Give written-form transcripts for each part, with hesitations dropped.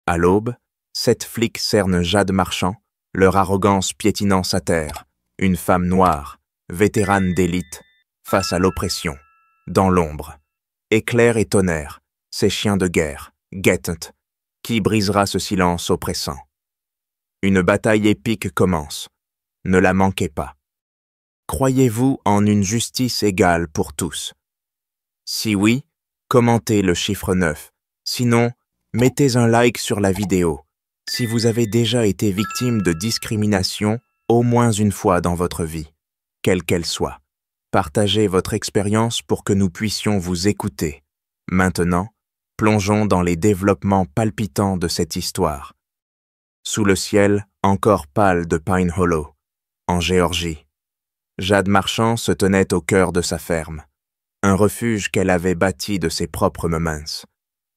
À l'aube, 7 flics cernent Jade Marchand, leur arrogance piétinant sa terre, une femme noire, vétérane d'élite, face à l'oppression, dans l'ombre. Éclair et tonnerre, ces chiens de guerre, guettent, qui brisera ce silence oppressant? Une bataille épique commence, ne la manquez pas. Croyez-vous en une justice égale pour tous? Si oui, commentez le chiffre 9, sinon, mettez un like sur la vidéo. Si vous avez déjà été victime de discrimination au moins une fois dans votre vie, quelle qu'elle soit, partagez votre expérience pour que nous puissions vous écouter. Maintenant, plongeons dans les développements palpitants de cette histoire. Sous le ciel encore pâle de Pine Hollow, en Géorgie, Jade Marchand se tenait au cœur de sa ferme, un refuge qu'elle avait bâti de ses propres mains.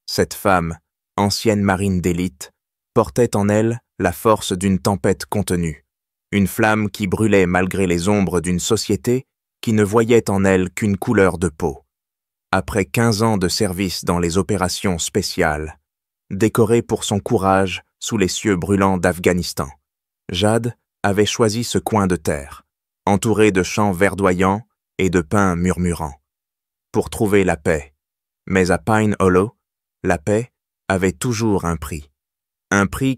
Cette femme, ancienne marine d'élite, portait en elle la force d'une tempête contenue, une flamme qui brûlait malgré les ombres d'une société qui ne voyait en elle qu'une couleur de peau. Après 15 ans de service dans les opérations spéciales, décorée pour son courage sous les cieux brûlants d'Afghanistan, Jade avait choisi ce coin de terre, entouré de champs verdoyants et de pins murmurants, pour trouver la paix. Mais à Pine Hollow, la paix avait toujours un prix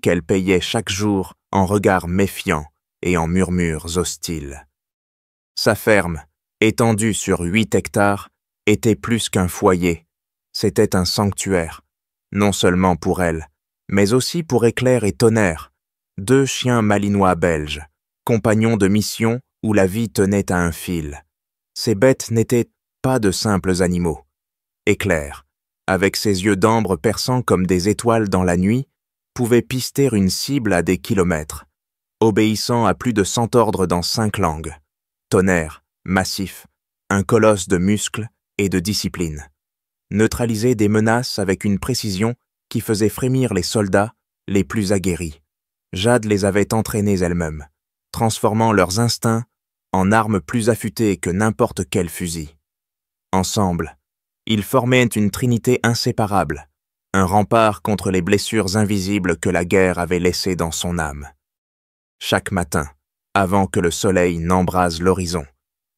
qu'elle payait chaque jour en regards méfiants et en murmures hostiles. Sa ferme, étendue sur 8 hectares, était plus qu'un foyer, c'était un sanctuaire, non seulement pour elle, mais aussi pour Éclair et Tonnerre, 2 chiens malinois belges, compagnons de mission où la vie tenait à un fil. Ces bêtes n'étaient pas de simples animaux. Éclair, avec ses yeux d'ambre perçants comme des étoiles dans la nuit, pouvait pister une cible à des kilomètres, obéissant à plus de 100 ordres dans 5 langues. Tonnerre, massif, un colosse de muscles et de discipline. Neutraliser des menaces avec une précision qui faisait frémir les soldats les plus aguerris. Jade les avait entraînés elle-même, transformant leurs instincts en armes plus affûtées que n'importe quel fusil. Ensemble, ils formaient une trinité inséparable, un rempart contre les blessures invisibles que la guerre avait laissées dans son âme. Chaque matin, avant que le soleil n'embrase l'horizon,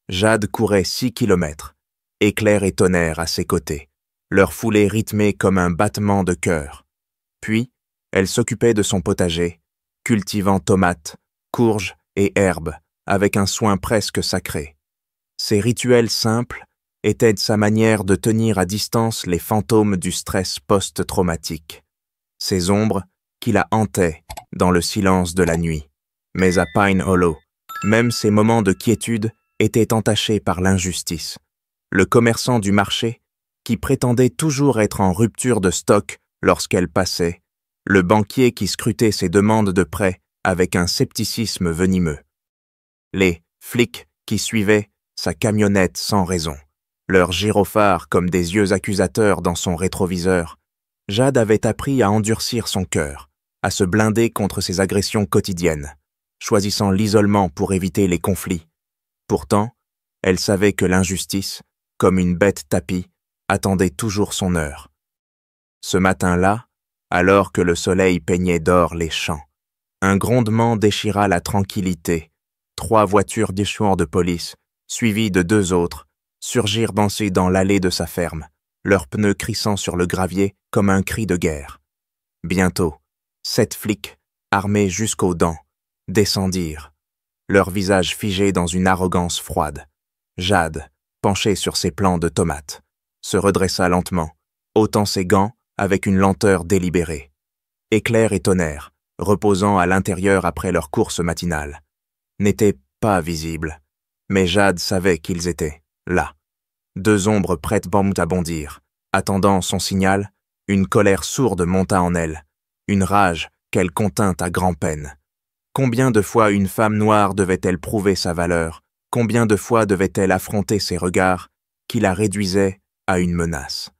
Jade courait 6 kilomètres, Éclair et Tonnerre à ses côtés, leur foulée rythmée comme un battement de cœur. Puis, elle s'occupait de son potager, cultivant tomates, courges et herbes avec un soin presque sacré. Ces rituels simples étaient sa manière de tenir à distance les fantômes du stress post-traumatique, ces ombres qui la hantaient dans le silence de la nuit. Mais à Pine Hollow, même ces moments de quiétude étaient entachés par l'injustice. Le commerçant du marché, qui prétendait toujours être en rupture de stock lorsqu'elle passait, le banquier qui scrutait ses demandes de prêt avec un scepticisme venimeux. Les flics qui suivaient sa camionnette sans raison, leurs gyrophares comme des yeux accusateurs dans son rétroviseur. Jade avait appris à endurcir son cœur, à se blinder contre ses agressions quotidiennes, choisissant l'isolement pour éviter les conflits. Pourtant, elle savait que l'injustice, comme une bête tapie, attendait toujours son heure. Ce matin-là, alors que le soleil peignait d'or les champs, un grondement déchira la tranquillité. 3 voitures d'échelon de police, suivies de 2 autres, surgirent danser dans l'allée de sa ferme, leurs pneus crissant sur le gravier comme un cri de guerre. Bientôt, 7 flics, armés jusqu'aux dents, descendirent, leurs visages figés dans une arrogance froide. Jade, penchée sur ses plants de tomates, se redressa lentement, ôtant ses gants avec une lenteur délibérée. Éclair et Tonnerre, reposant à l'intérieur après leur course matinale, n'étaient pas visibles, mais Jade savait qu'ils étaient là. 2 ombres prêtes à bondir, attendant son signal, une colère sourde monta en elle, une rage qu'elle contint à grand-peine. Combien de fois une femme noire devait-elle prouver sa valeur? Combien de fois devait-elle affronter ces regards qui la réduisaient à une menace,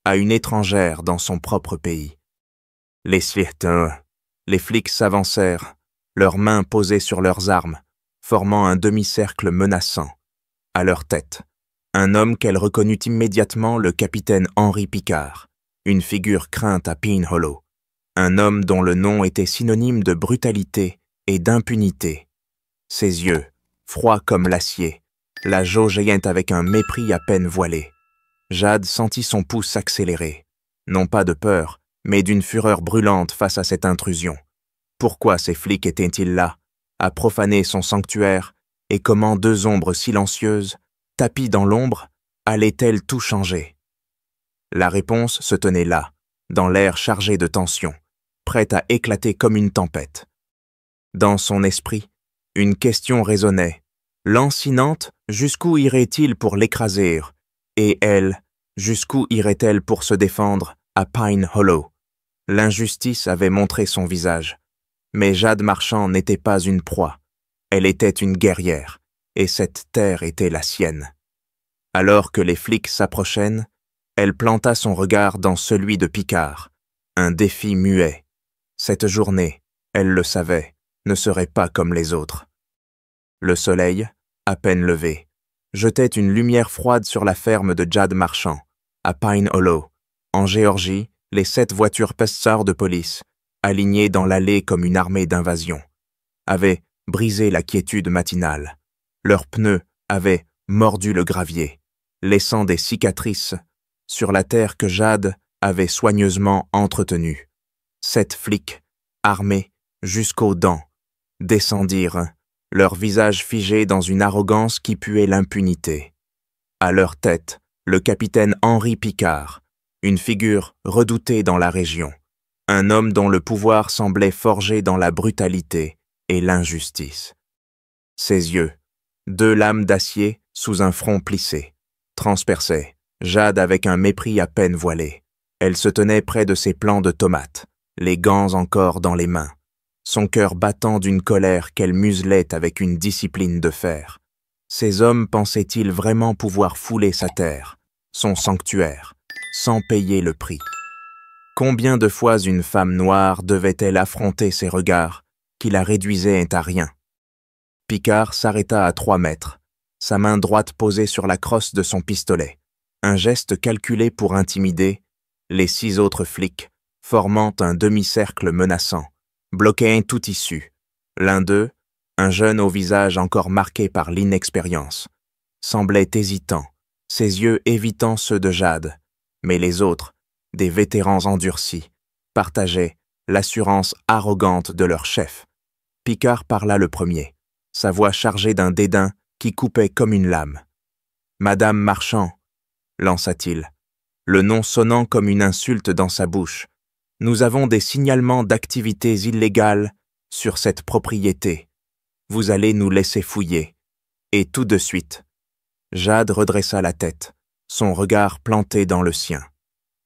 à une étrangère dans son propre pays? Les flics s'avancèrent, leurs mains posées sur leurs armes, formant un demi-cercle menaçant. À leur tête, un homme qu'elle reconnut immédiatement, le capitaine Henri Picard, une figure crainte à Pine Hollow. un homme dont le nom était synonyme de brutalité et d'impunité. Ses yeux, froids comme l'acier, la jaugeaient avec un mépris à peine voilé. Jade sentit son pouls s'accélérer, non pas de peur, mais d'une fureur brûlante face à cette intrusion. Pourquoi ces flics étaient-ils là, à profaner son sanctuaire, et comment deux ombres silencieuses, tapies dans l'ombre, allaient-elles tout changer? La réponse se tenait là, dans l'air chargé de tension, prête à éclater comme une tempête. Dans son esprit, une question résonnait, lancinante, jusqu'où irait-il pour l'écraser? Et elle, jusqu'où irait-elle pour se défendre à Pine Hollow? L'injustice avait montré son visage. Mais Jade Marchand n'était pas une proie. Elle était une guerrière, et cette terre était la sienne. Alors que les flics s'approchaient, elle planta son regard dans celui de Picard, un défi muet. Cette journée, elle le savait, ne serait pas comme les autres. Le soleil, à peine levé, jetait une lumière froide sur la ferme de Jade Marchand, à Pine Hollow, en Géorgie, les 7 voitures Pestard de police, alignées dans l'allée comme une armée d'invasion, avaient brisé la quiétude matinale. Leurs pneus avaient mordu le gravier, laissant des cicatrices sur la terre que Jade avait soigneusement entretenue. 7 flics, armés jusqu'aux dents, descendirent, leurs visages figés dans une arrogance qui puait l'impunité. À leur tête, le capitaine Henri Picard, une figure redoutée dans la région, un homme dont le pouvoir semblait forgé dans la brutalité et l'injustice. Ses yeux, 2 lames d'acier sous un front plissé, transperçaient Jade avec un mépris à peine voilé. Elle se tenait près de ses plants de tomates, les gants encore dans les mains, son cœur battant d'une colère qu'elle muselait avec une discipline de fer. Ces hommes pensaient-ils vraiment pouvoir fouler sa terre, son sanctuaire, sans payer le prix? Combien de fois une femme noire devait-elle affronter ces regards qui la réduisaient à rien? Picard s'arrêta à 3 mètres, sa main droite posée sur la crosse de son pistolet, un geste calculé pour intimider les 6 autres flics, formant un demi-cercle menaçant, bloquaient toute issue. L'un d'eux, un jeune au visage encore marqué par l'inexpérience, semblait hésitant, ses yeux évitant ceux de Jade, mais les autres, des vétérans endurcis, partageaient l'assurance arrogante de leur chef. Picard parla le premier, sa voix chargée d'un dédain qui coupait comme une lame. « Madame Marchand », lança-t-il, le nom sonnant comme une insulte dans sa bouche. « Nous avons des signalements d'activités illégales sur cette propriété. Vous allez nous laisser fouiller. » Et tout de suite, Jade redressa la tête, son regard planté dans le sien,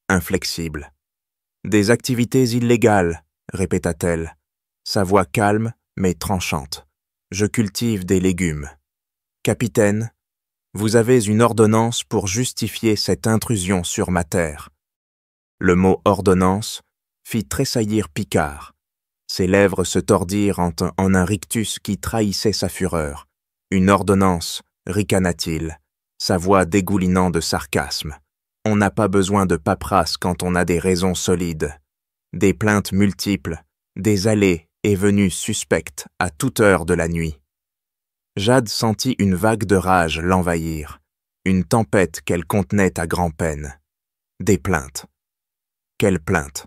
inflexible. « Des activités illégales, » répéta-t-elle, sa voix calme mais tranchante. « Je cultive des légumes. Capitaine, vous avez une ordonnance pour justifier cette intrusion sur ma terre. » Le mot « ordonnance » fit tressaillir Picard. Ses lèvres se tordirent en un rictus qui trahissait sa fureur. « Une ordonnance » ricana-t-il, sa voix dégoulinant de sarcasme. « On n'a pas besoin de paperasse quand on a des raisons solides. Des plaintes multiples, des allées et venues suspectes à toute heure de la nuit. » Jade sentit une vague de rage l'envahir, une tempête qu'elle contenait à grand-peine. Des plaintes. Quelles plaintes?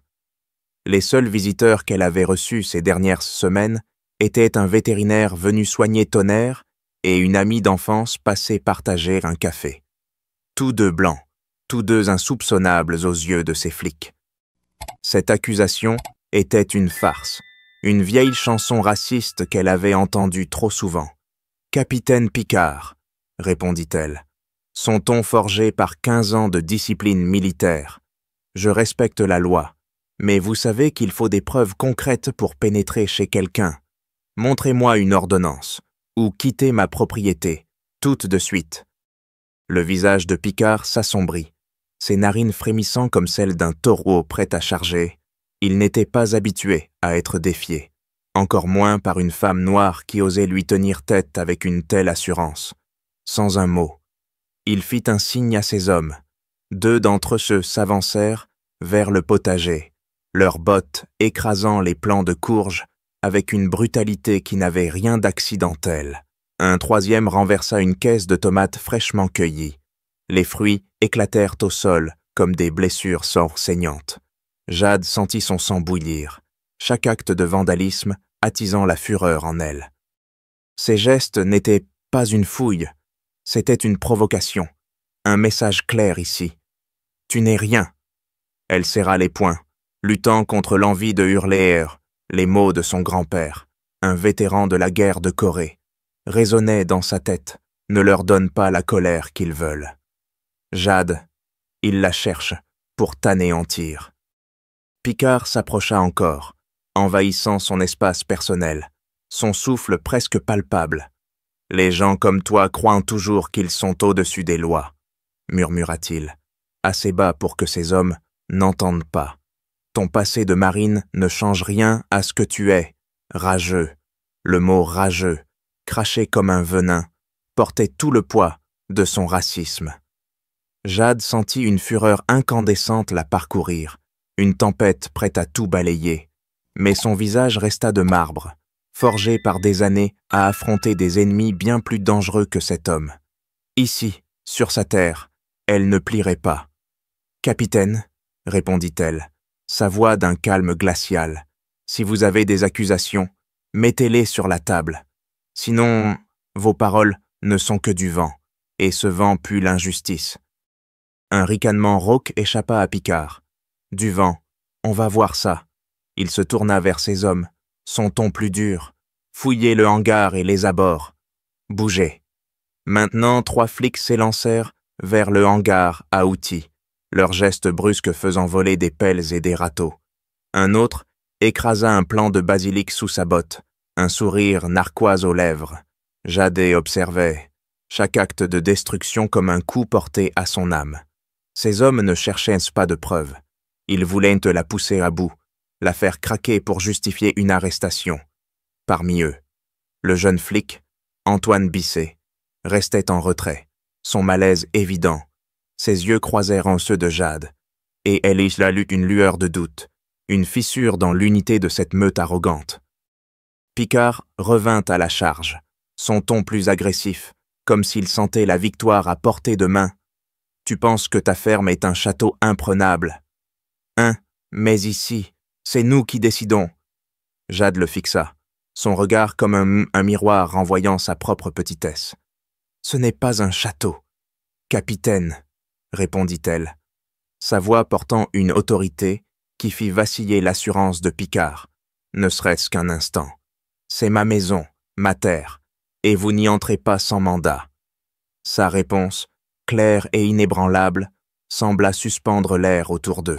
Les seuls visiteurs qu'elle avait reçus ces dernières semaines étaient un vétérinaire venu soigner Tonnerre et une amie d'enfance passée partager un café. Tous 2 blancs, tous 2 insoupçonnables aux yeux de ces flics. Cette accusation était une farce, une vieille chanson raciste qu'elle avait entendue trop souvent. « Capitaine Picard », répondit-elle, son ton forgé par 15 ans de discipline militaire. « Je respecte la loi, mais vous savez qu'il faut des preuves concrètes pour pénétrer chez quelqu'un. Montrez-moi une ordonnance, ou quittez ma propriété, toute de suite. » Le visage de Picard s'assombrit, ses narines frémissant comme celles d'un taureau prêt à charger. Il n'était pas habitué à être défié, encore moins par une femme noire qui osait lui tenir tête avec une telle assurance. Sans un mot, il fit un signe à ses hommes. 2 d'entre eux s'avancèrent vers le potager, leurs bottes écrasant les plants de courge avec une brutalité qui n'avait rien d'accidentel. Un troisième renversa une caisse de tomates fraîchement cueillies. Les fruits éclatèrent au sol comme des blessures saignantes. Jade sentit son sang bouillir, chaque acte de vandalisme attisant la fureur en elle. Ces gestes n'étaient pas une fouille, c'était une provocation, un message clair ici. Tu n'es rien. Elle serra les poings, luttant contre l'envie de hurler les mots de son grand-père, un vétéran de la guerre de Corée, résonnaient dans sa tête, ne leur donne pas la colère qu'ils veulent. Jade, il la cherche pour t'anéantir. Picard s'approcha encore, envahissant son espace personnel, son souffle presque palpable. Les gens comme toi croient toujours qu'ils sont au-dessus des lois, murmura-t-il, assez bas pour que ces hommes n'entendent pas. Ton passé de marine ne change rien à ce que tu es, rageux. Le mot rageux, craché comme un venin, portait tout le poids de son racisme. Jade sentit une fureur incandescente la parcourir, une tempête prête à tout balayer. Mais son visage resta de marbre, forgé par des années à affronter des ennemis bien plus dangereux que cet homme. Ici, sur sa terre, elle ne plierait pas. « Capitaine, » répondit-elle, sa voix d'un calme glacial, « si vous avez des accusations, mettez-les sur la table. Sinon, vos paroles ne sont que du vent, et ce vent pue l'injustice. » Un ricanement rauque échappa à Picard. « Du vent, on va voir ça. » Il se tourna vers ses hommes, son ton plus dur. « Fouillez le hangar et les abords. Bougez. » Maintenant, 3 flics s'élancèrent vers le hangar à outils, leurs gestes brusques faisant voler des pelles et des râteaux. Un autre écrasa un plant de basilic sous sa botte, un sourire narquois aux lèvres. Jade observait chaque acte de destruction comme un coup porté à son âme. Ces hommes ne cherchaient pas de preuves. Ils voulaient te la pousser à bout, la faire craquer pour justifier une arrestation. Parmi eux, le jeune flic, Antoine Bisset, restait en retrait, son malaise évident. Ses yeux croisèrent en ceux de Jade, et elle y lut une lueur de doute, une fissure dans l'unité de cette meute arrogante. Picard revint à la charge, son ton plus agressif, comme s'il sentait la victoire à portée de main. « Tu penses que ta ferme est un château imprenable. Mais ici, c'est nous qui décidons. » Jade le fixa, son regard comme un miroir renvoyant sa propre petitesse. « Ce n'est pas un château. Capitaine, » répondit-elle, sa voix portant une autorité qui fit vaciller l'assurance de Picard, ne serait-ce qu'un instant. « C'est ma maison, ma terre, et vous n'y entrez pas sans mandat. » Sa réponse, claire et inébranlable, sembla suspendre l'air autour d'eux.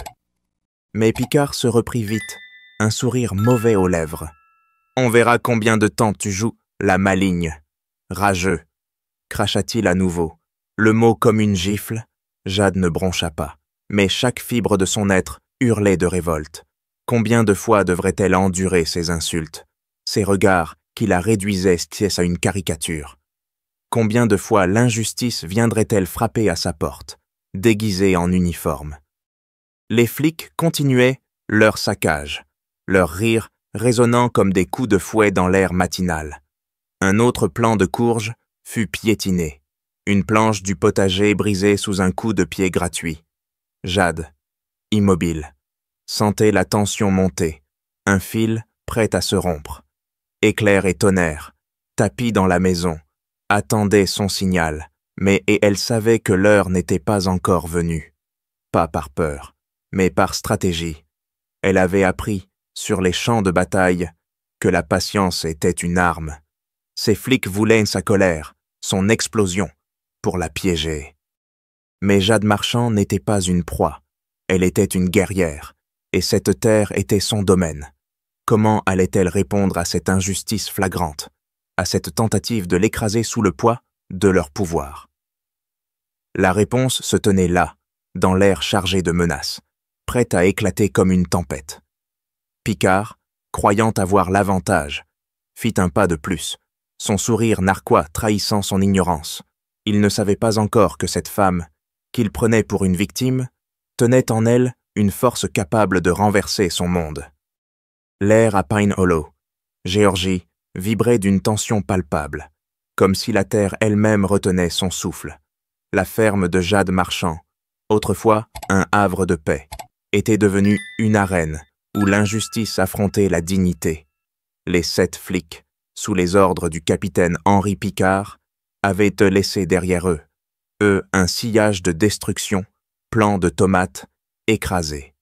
Mais Picard se reprit vite, un sourire mauvais aux lèvres. « On verra combien de temps tu joues la maligne. Rageux, » cracha-t-il à nouveau. Le mot comme une gifle, Jade ne broncha pas, mais chaque fibre de son être hurlait de révolte. Combien de fois devrait-elle endurer ces insultes, ces regards qui la réduisaient à une caricature? Combien de fois l'injustice viendrait-elle frapper à sa porte, déguisée en uniforme? Les flics continuaient leur saccage, leur rire résonnant comme des coups de fouet dans l'air matinal. Un autre plant de courge fut piétiné, une planche du potager brisée sous un coup de pied gratuit. Jade, immobile, sentait la tension monter, un fil prêt à se rompre. Éclair et tonnerre, tapis dans la maison, attendaient son signal, mais elle savait que l'heure n'était pas encore venue. Pas par peur, mais par stratégie. Elle avait appris, sur les champs de bataille, que la patience était une arme. Ces flics voulaient sa colère, son explosion, pour la piéger. Mais Jade Marchand n'était pas une proie, elle était une guerrière, et cette terre était son domaine. Comment allait-elle répondre à cette injustice flagrante, à cette tentative de l'écraser sous le poids de leur pouvoir? La réponse se tenait là, dans l'air chargé de menaces, prête à éclater comme une tempête. Picard, croyant avoir l'avantage, fit un pas de plus, son sourire narquois trahissant son ignorance. Il ne savait pas encore que cette femme, qu'il prenait pour une victime, tenait en elle une force capable de renverser son monde. L'air à Pine Hollow, Géorgie, vibrait d'une tension palpable, comme si la terre elle-même retenait son souffle. La ferme de Jade Marchand, autrefois un havre de paix, était devenue une arène où l'injustice affrontait la dignité. Les 7 flics, sous les ordres du capitaine Henri Picard, avaient laissé derrière eux, un sillage de destruction, plants de tomates écrasés,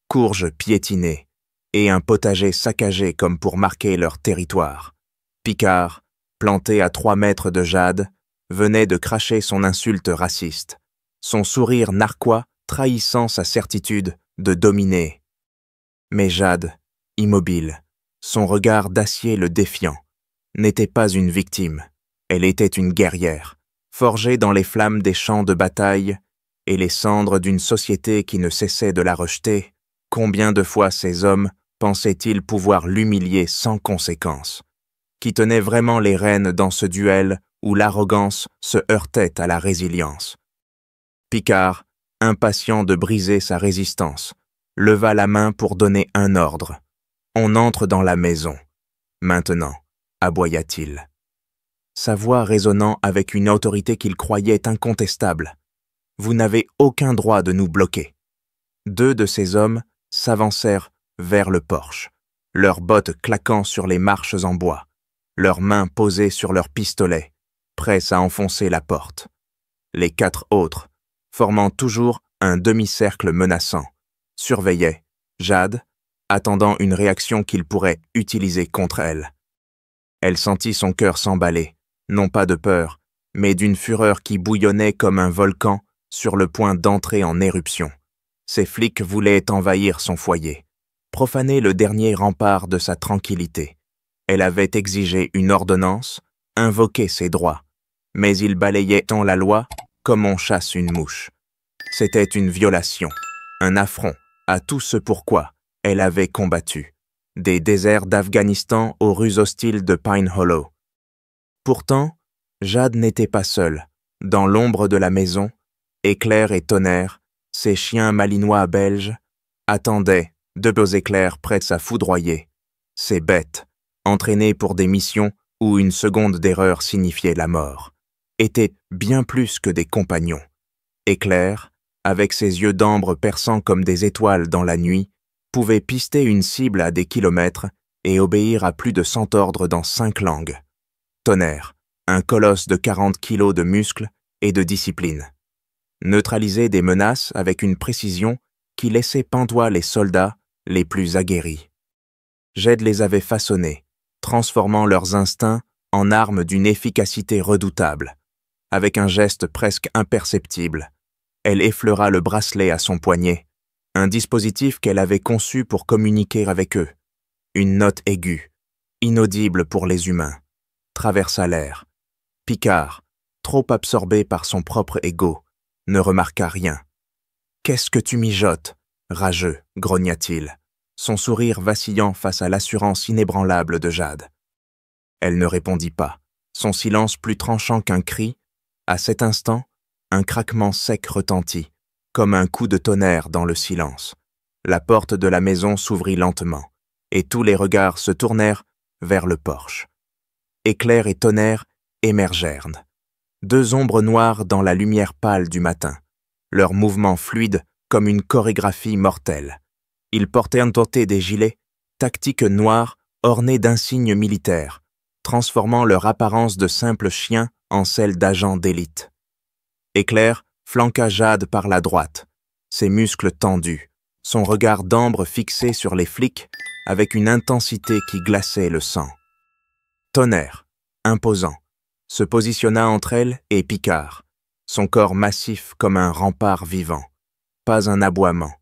courges piétinées et un potager saccagé comme pour marquer leur territoire. Picard, planté à 3 mètres de Jade, venait de cracher son insulte raciste, son sourire narquois trahissant sa certitude de dominer. Mais Jade, immobile, son regard d'acier le défiant, n'était pas une victime, elle était une guerrière, forgée dans les flammes des champs de bataille et les cendres d'une société qui ne cessait de la rejeter. Combien de fois ces hommes pensaient-ils pouvoir l'humilier sans conséquence? Qui tenait vraiment les rênes dans ce duel où l'arrogance se heurtait à la résilience? Picard, impatient de briser sa résistance, leva la main pour donner un ordre. « On entre dans la maison. Maintenant, » aboya-t-il. Sa voix résonnant avec une autorité qu'il croyait incontestable. « Vous n'avez aucun droit de nous bloquer. » 2 de ces hommes s'avancèrent vers le porche, leurs bottes claquant sur les marches en bois, leurs mains posées sur leurs pistolets, prêts à enfoncer la porte. Les 4 autres, formant toujours un demi-cercle menaçant, surveillaient Jade, attendant une réaction qu'il pourrait utiliser contre elle. Elle sentit son cœur s'emballer, non pas de peur, mais d'une fureur qui bouillonnait comme un volcan sur le point d'entrer en éruption. Ces flics voulaient envahir son foyer, profaner le dernier rempart de sa tranquillité. Elle avait exigé une ordonnance, invoqué ses droits, mais ils balayaient tant la loi comme on chasse une mouche. C'était une violation, un affront à tout ce pourquoi elle avait combattu, des déserts d'Afghanistan aux rues hostiles de Pine Hollow. Pourtant, Jade n'était pas seule. Dans l'ombre de la maison, Éclair et Tonnerre, ses chiens malinois belges, attendaient, de beaux éclairs prêts à foudroyer. Ces bêtes, entraînées pour des missions où une seconde d'erreur signifiait la mort, étaient bien plus que des compagnons. Éclair, avec ses yeux d'ambre perçant comme des étoiles dans la nuit, pouvait pister une cible à des kilomètres et obéir à plus de 100 ordres dans 5 langues. Tonnerre, un colosse de 40 kilos de muscles et de discipline. Neutraliser des menaces avec une précision qui laissait pantois les soldats les plus aguerris. Jade les avait façonnés, transformant leurs instincts en armes d'une efficacité redoutable. Avec un geste presque imperceptible, elle effleura le bracelet à son poignet, un dispositif qu'elle avait conçu pour communiquer avec eux. Une note aiguë, inaudible pour les humains, traversa l'air. Picard, trop absorbé par son propre ego, ne remarqua rien. « Qu'est-ce que tu mijotes ?» Rageux, grogna-t-il, son sourire vacillant face à l'assurance inébranlable de Jade. Elle ne répondit pas, son silence plus tranchant qu'un cri. À cet instant, un craquement sec retentit, comme un coup de tonnerre dans le silence. La porte de la maison s'ouvrit lentement, et tous les regards se tournèrent vers le porche. Éclair et Tonnerre émergèrent. 2 ombres noires dans la lumière pâle du matin, leurs mouvements fluides comme une chorégraphie mortelle. Ils portaient en tôté des gilets, tactiques noirs ornés d'insignes militaires, transformant leur apparence de simples chiens en celle d'agents d'élite. Éclair flanqua Jade par la droite, ses muscles tendus, son regard d'ambre fixé sur les flics avec une intensité qui glaçait le sang. Tonnerre, imposant, se positionna entre elle et Picard, son corps massif comme un rempart vivant. Pas un aboiement,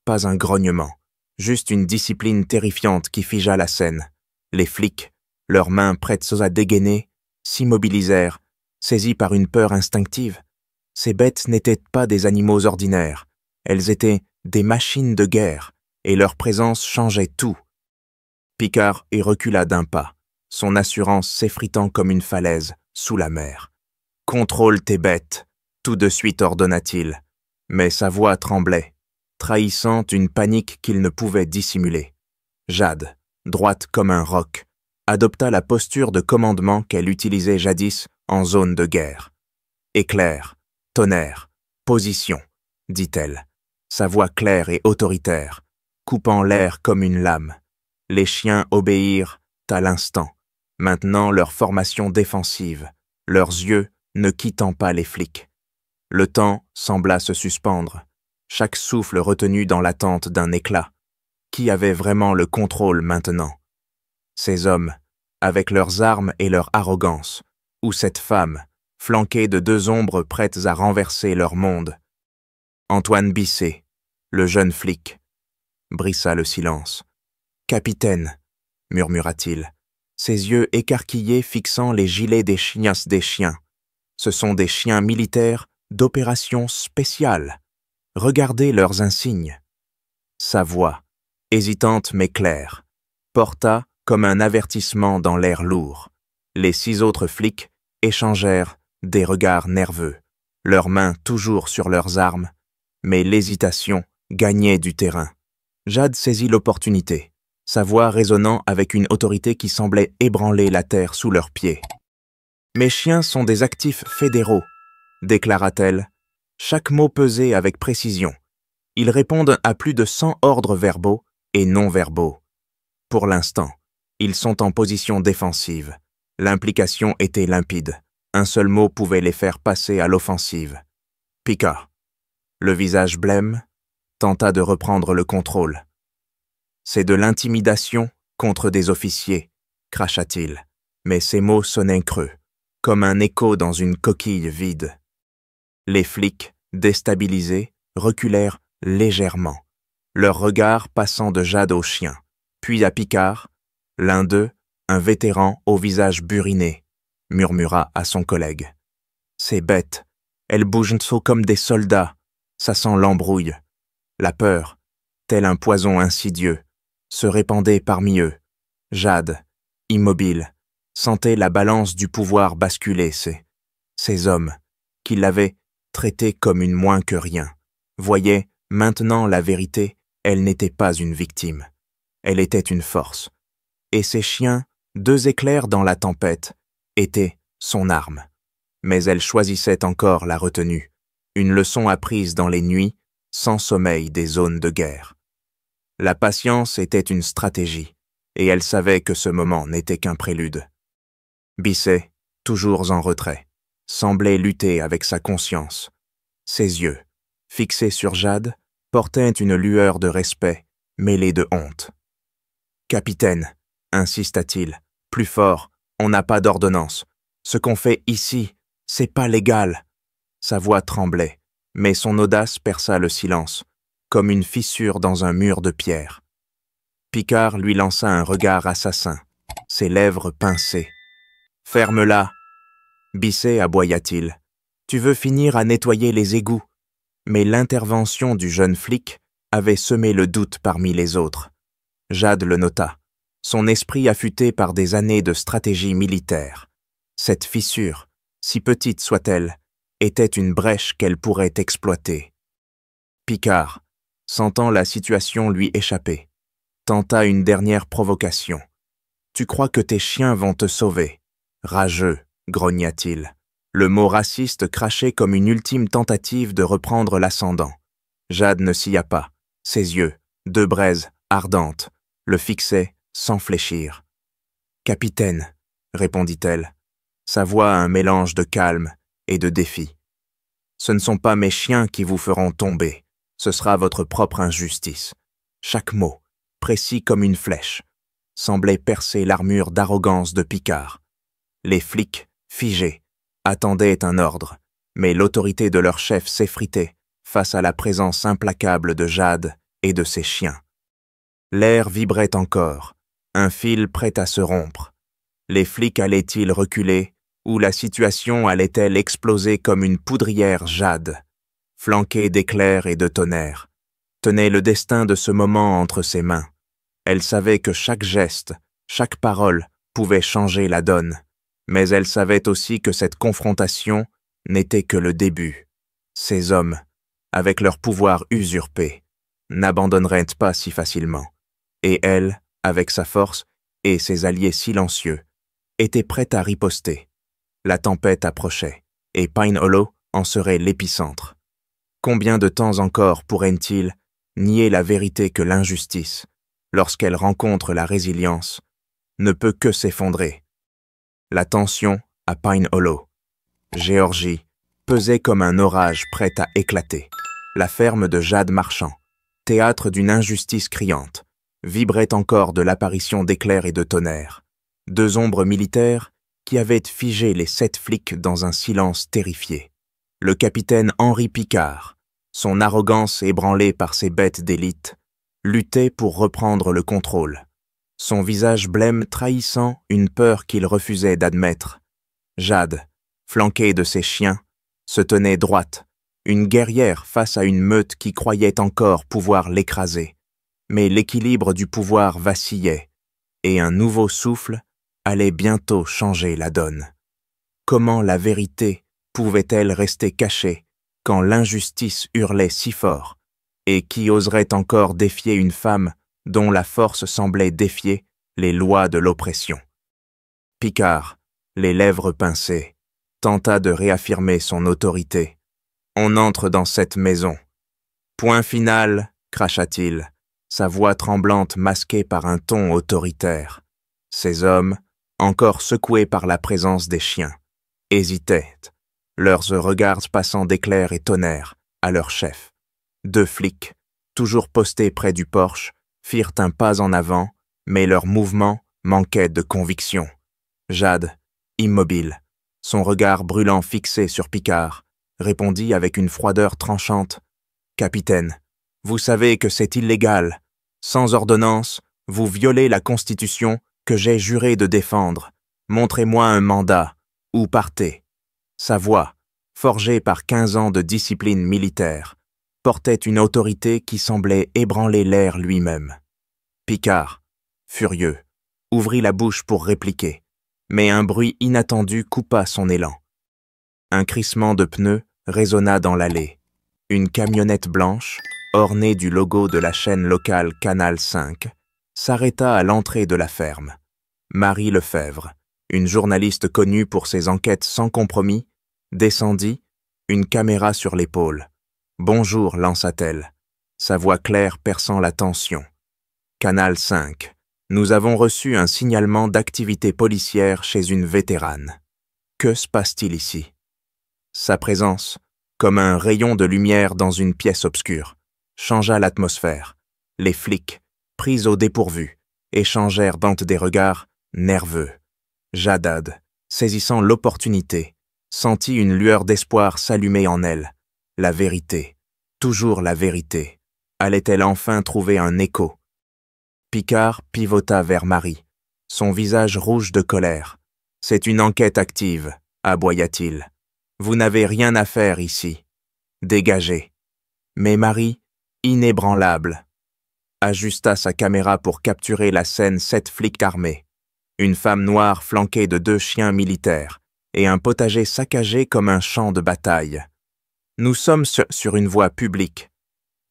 pas un grognement, juste une discipline terrifiante qui figea la scène. Les flics, leurs mains prêtes à dégainer, s'immobilisèrent, saisis par une peur instinctive. Ces bêtes n'étaient pas des animaux ordinaires, elles étaient des machines de guerre, et leur présence changeait tout. Picard y recula d'un pas, son assurance s'effritant comme une falaise sous la mer. « Contrôle tes bêtes !» tout de suite ordonna-t-il, mais sa voix tremblait. trahissant une panique qu'ils ne pouvaient dissimuler. Jade, droite comme un roc, adopta la posture de commandement qu'elle utilisait jadis en zone de guerre. « Éclair, tonnerre, position », dit-elle, sa voix claire et autoritaire, coupant l'air comme une lame. Les chiens obéirent à l'instant, maintenant leur formation défensive, leurs yeux ne quittant pas les flics. Le temps sembla se suspendre, chaque souffle retenu dans l'attente d'un éclat. Qui avait vraiment le contrôle maintenant? Ces hommes, avec leurs armes et leur arrogance, ou cette femme, flanquée de deux ombres prêtes à renverser leur monde? Antoine Bisset, le jeune flic, brissa le silence. « Capitaine », murmura-t-il, ses yeux écarquillés fixant les gilets des chignasses des chiens. « Ce sont des chiens militaires d'opération spéciale. Regardez leurs insignes. » Sa voix, hésitante mais claire, porta comme un avertissement dans l'air lourd. Les 6 autres flics échangèrent des regards nerveux, leurs mains toujours sur leurs armes, mais l'hésitation gagnait du terrain. Jade saisit l'opportunité, sa voix résonnant avec une autorité qui semblait ébranler la terre sous leurs pieds. « Mes chiens sont des actifs fédéraux », déclara-t-elle, chaque mot pesé avec précision. Ils répondent à plus de 100 ordres verbaux et non-verbaux. Pour l'instant, ils sont en position défensive. L'implication était limpide. Un seul mot pouvait les faire passer à l'offensive. Picard, le visage blême, tenta de reprendre le contrôle. « C'est de l'intimidation contre des officiers », cracha-t-il, mais ses mots sonnaient creux, comme un écho dans une coquille vide. Les flics, déstabilisés, reculèrent légèrement, leur regard passant de Jade au chien, puis à Picard. L'un d'eux, un vétéran au visage buriné, murmura à son collègue. « Ces bêtes, elles bougent comme des soldats, ça sent l'embrouille. » La peur, tel un poison insidieux, se répandait parmi eux. Jade, immobile, sentait la balance du pouvoir basculer. Ces hommes, qui l'avaient traitée comme une moins que rien, voyaient maintenant la vérité, elle n'était pas une victime. Elle était une force. Et ces chiens, 2 éclairs dans la tempête, étaient son arme. Mais elle choisissait encore la retenue, une leçon apprise dans les nuits, sans sommeil des zones de guerre. La patience était une stratégie, et elle savait que ce moment n'était qu'un prélude. Bisset, toujours en retrait, semblait lutter avec sa conscience. Ses yeux, fixés sur Jade, portaient une lueur de respect, mêlée de honte. « Capitaine, » insista-t-il, plus fort, « on n'a pas d'ordonnance. Ce qu'on fait ici, c'est pas légal. » Sa voix tremblait, mais son audace perça le silence, comme une fissure dans un mur de pierre. Picard lui lança un regard assassin, ses lèvres pincées. « Ferme-la !» Bisset aboya-t-il. « Tu veux finir à nettoyer les égouts ?» Mais l'intervention du jeune flic avait semé le doute parmi les autres. Jade le nota, son esprit affûté par des années de stratégie militaire. Cette fissure, si petite soit-elle, était une brèche qu'elle pourrait exploiter. Picard, sentant la situation lui échapper, tenta une dernière provocation. « Tu crois que tes chiens vont te sauver ?» Rageux, grogna-t-il. Le mot raciste crachait comme une ultime tentative de reprendre l'ascendant. Jade ne scia pas. Ses yeux, 2 braises ardentes, le fixaient sans fléchir. « Capitaine, » répondit-elle, sa voix un mélange de calme et de défi. « Ce ne sont pas mes chiens qui vous feront tomber, ce sera votre propre injustice. » Chaque mot, précis comme une flèche, semblait percer l'armure d'arrogance de Picard. Les flics, figés, attendaient un ordre, mais l'autorité de leur chef s'effritait face à la présence implacable de Jade et de ses chiens. L'air vibrait encore, un fil prêt à se rompre. Les flics allaient-ils reculer ou la situation allait-elle exploser comme une poudrière Jade, flanquée d'éclairs et de tonnerre, tenait le destin de ce moment entre ses mains. Elle savait que chaque geste, chaque parole pouvait changer la donne, mais elle savait aussi que cette confrontation n'était que le début. Ces hommes, avec leur pouvoir usurpé, n'abandonnerait pas si facilement. Et elle, avec sa force et ses alliés silencieux, était prête à riposter. La tempête approchait, et Pine Hollow en serait l'épicentre. Combien de temps encore pourraient-ils nier la vérité que l'injustice, lorsqu'elle rencontre la résilience, ne peut que s'effondrer? La tension à Pine Hollow, Géorgie, pesait comme un orage prêt à éclater. La ferme de Jade Marchand, théâtre d'une injustice criante, vibrait encore de l'apparition d'éclairs et de tonnerres. Deux ombres militaires qui avaient figé les 7 flics dans un silence terrifié. Le capitaine Henri Picard, son arrogance ébranlée par ses bêtes d'élite, luttait pour reprendre le contrôle, son visage blême trahissant une peur qu'il refusait d'admettre. Jade, flanquée de ses chiens, se tenait droite, une guerrière face à une meute qui croyait encore pouvoir l'écraser. Mais l'équilibre du pouvoir vacillait, et un nouveau souffle allait bientôt changer la donne. Comment la vérité pouvait-elle rester cachée quand l'injustice hurlait si fort, et qui oserait encore défier une femme dont la force semblait défier les lois de l'oppression? Picard, les lèvres pincées, tenta de réaffirmer son autorité. « On entre dans cette maison. »« Point final » cracha-t-il, sa voix tremblante masquée par un ton autoritaire. Ces hommes, encore secoués par la présence des chiens, hésitaient, leurs regards passant d'éclairs et tonnerres à leur chef. 2 flics, toujours postés près du porche, firent un pas en avant, mais leur mouvement manquait de conviction. Jade, immobile, son regard brûlant fixé sur Picard, répondit avec une froideur tranchante. « Capitaine, vous savez que c'est illégal. Sans ordonnance, vous violez la Constitution que j'ai juré de défendre. Montrez-moi un mandat, ou partez. » Sa voix, forgée par 15 ans de discipline militaire, portait une autorité qui semblait ébranler l'air lui-même. Picard, furieux, ouvrit la bouche pour répliquer, mais un bruit inattendu coupa son élan. Un crissement de pneus résonna dans l'allée. Une camionnette blanche, ornée du logo de la chaîne locale Canal 5, s'arrêta à l'entrée de la ferme. Marie Lefebvre, une journaliste connue pour ses enquêtes sans compromis, descendit, une caméra sur l'épaule. « Bonjour » lança-t-elle, sa voix claire perçant la tension. « Canal 5, nous avons reçu un signalement d'activité policière chez une vétérane. Que se passe-t-il ici ?» Sa présence, comme un rayon de lumière dans une pièce obscure, changea l'atmosphère. Les flics, pris au dépourvu, échangèrent des regards nerveux. Jadad, saisissant l'opportunité, sentit une lueur d'espoir s'allumer en elle. La vérité, toujours la vérité, allait-elle enfin trouver un écho? Picard pivota vers Marie, son visage rouge de colère. « C'est une enquête active », aboya-t-il. « Vous n'avez rien à faire ici. Dégagez. » Mais Marie, inébranlable, ajusta sa caméra pour capturer la scène 7 flics armés, une femme noire flanquée de 2 chiens militaires et un potager saccagé comme un champ de bataille. « Nous sommes sur une voie publique. »«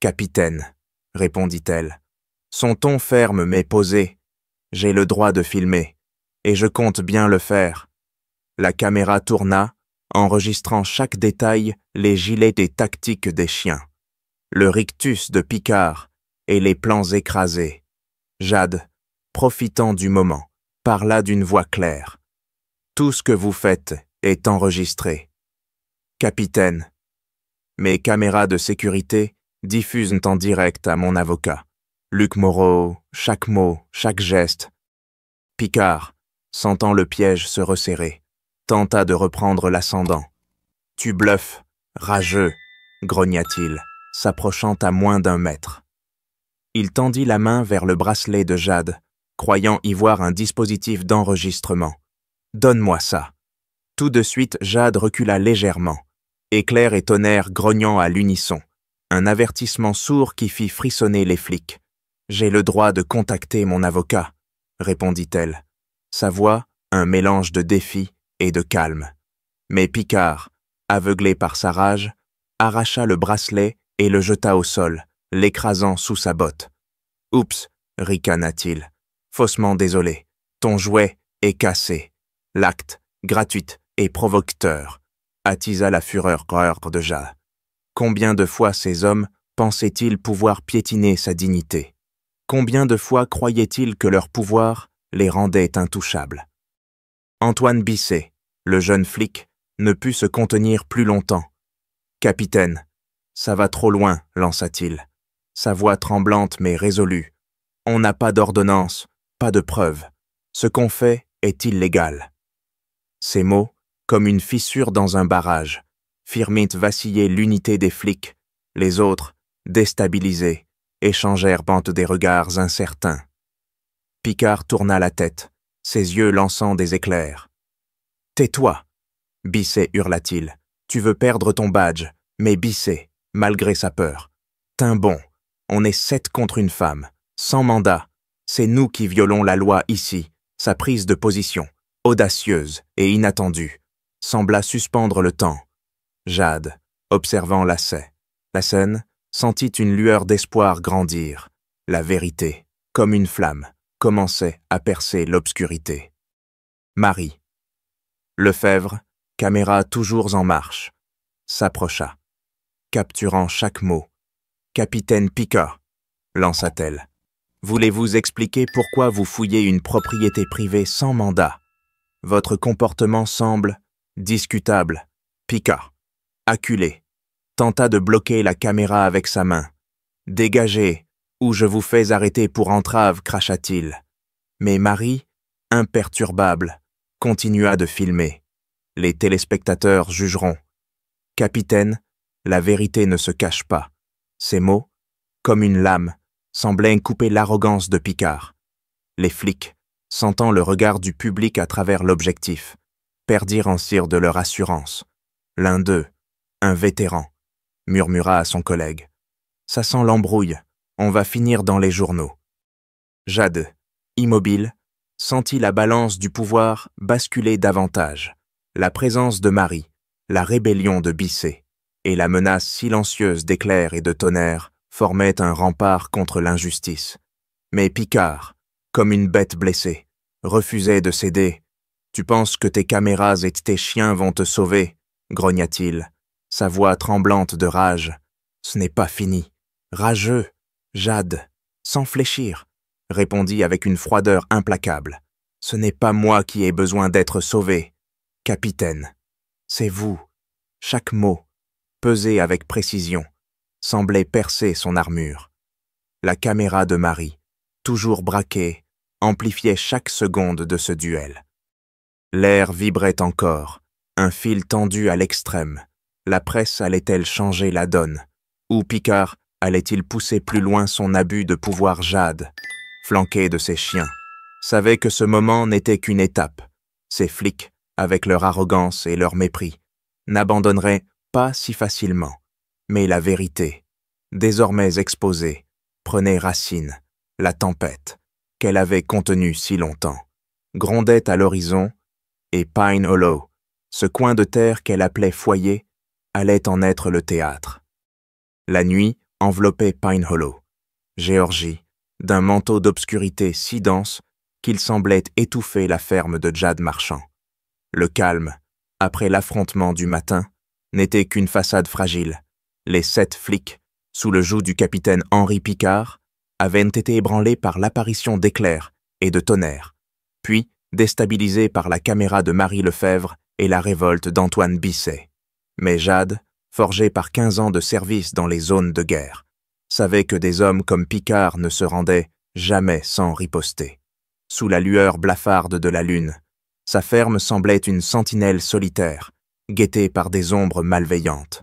Capitaine, » répondit-elle. Son ton ferme mais posé. « J'ai le droit de filmer, et je compte bien le faire. » La caméra tourna, enregistrant chaque détail, les gilets et tactiques des chiens, le rictus de Picard et les plans écrasés. Jade, profitant du moment, parla d'une voix claire. « Tout ce que vous faites est enregistré. »« Capitaine, mes caméras de sécurité diffusent en direct à mon avocat. Luc Moreau, chaque mot, chaque geste. » Picard, sentant le piège se resserrer, tenta de reprendre l'ascendant. « Tu bluffes, rageux » grogna-t-il, s'approchant à moins d'1 mètre. Il tendit la main vers le bracelet de Jade, croyant y voir un dispositif d'enregistrement. « Donne-moi ça. » Tout de suite, Jade recula légèrement, éclairs et tonnerres grognant à l'unisson, un avertissement sourd qui fit frissonner les flics. « J'ai le droit de contacter mon avocat, » répondit-elle, sa voix un mélange de défi et de calme. Mais Picard, aveuglé par sa rage, arracha le bracelet et le jeta au sol, l'écrasant sous sa botte. « Oups » ricana-t-il, faussement désolé. « Ton jouet est cassé. » L'acte, gratuit et provocateur, attisa la fureur de Jade. Combien de fois ces hommes pensaient-ils pouvoir piétiner sa dignité? Combien de fois croyaient-ils que leur pouvoir les rendait intouchables? Antoine Bisset, le jeune flic, ne put se contenir plus longtemps. « Capitaine, ça va trop loin, lança-t-il, sa voix tremblante mais résolue. On n'a pas d'ordonnance, pas de preuves. Ce qu'on fait est illégal. » Ces mots, comme une fissure dans un barrage, firent vaciller l'unité des flics. Les autres, déstabilisés, échangèrent des regards incertains. Picard tourna la tête, ses yeux lançant des éclairs. « Tais-toi » Bisset hurla-t-il. « Tu veux perdre ton badge, mais Bisset, malgré sa peur. Tiens bon, on est 7 contre une femme, sans mandat. C'est nous qui violons la loi ici. » Sa prise de position, audacieuse et inattendue, sembla suspendre le temps. Jade, observant la scène, sentit une lueur d'espoir grandir. La vérité, comme une flamme, commençait à percer l'obscurité. Marie. Lefebvre, caméra toujours en marche, s'approcha, capturant chaque mot. « Capitaine Picard » lança-t-elle. « Voulez-vous expliquer pourquoi vous fouillez une propriété privée sans mandat? Votre comportement semble discutable. » Picard, acculé, tenta de bloquer la caméra avec sa main. « Dégagez, ou je vous fais arrêter pour entrave, cracha-t-il. Mais Marie, imperturbable, continua de filmer. Les téléspectateurs jugeront. « Capitaine, la vérité ne se cache pas. » Ces mots, comme une lame, semblaient couper l'arrogance de Picard. Les flics, sentant le regard du public à travers l'objectif, perdirent en cire de leur assurance. L'un d'eux, un vétéran, murmura à son collègue. « Ça sent l'embrouille, on va finir dans les journaux. » Jade, immobile, sentit la balance du pouvoir basculer davantage. La présence de Marie, la rébellion de Bisset et la menace silencieuse d'éclairs et de tonnerre formaient un rempart contre l'injustice. Mais Picard, comme une bête blessée, refusait de céder. « Tu penses que tes caméras et tes chiens vont te sauver ?» grogna-t-il, sa voix tremblante de rage. « Ce n'est pas fini. » Rageux, Jade, sans fléchir, répondit avec une froideur implacable. « Ce n'est pas moi qui ai besoin d'être sauvé. Capitaine, c'est vous. » Chaque mot, pesé avec précision, semblait percer son armure. La caméra de Marie, toujours braquée, amplifiait chaque seconde de ce duel. L'air vibrait encore, un fil tendu à l'extrême. La presse allait-elle changer la donne? Ou Picard allait-il pousser plus loin son abus de pouvoir? Jade, flanqué de ses chiens, savait que ce moment n'était qu'une étape. Ces flics, avec leur arrogance et leur mépris, n'abandonneraient pas si facilement. Mais la vérité, désormais exposée, prenait racine. La tempête, qu'elle avait contenue si longtemps, grondait à l'horizon, et Pine Hollow, ce coin de terre qu'elle appelait foyer, allait en être le théâtre. La nuit enveloppait Pine Hollow, Géorgie, d'un manteau d'obscurité si dense qu'il semblait étouffer la ferme de Jade Marchand. Le calme, après l'affrontement du matin, n'était qu'une façade fragile. Les 7 flics, sous le joug du capitaine Henri Picard, avaient été ébranlés par l'apparition d'éclairs et de tonnerres, puis déstabilisés par la caméra de Marie Lefebvre et la révolte d'Antoine Bisset. Mais Jade, forgée par 15 ans de service dans les zones de guerre, savait que des hommes comme Picard ne se rendaient jamais sans riposter. Sous la lueur blafarde de la lune, sa ferme semblait une sentinelle solitaire, guettée par des ombres malveillantes.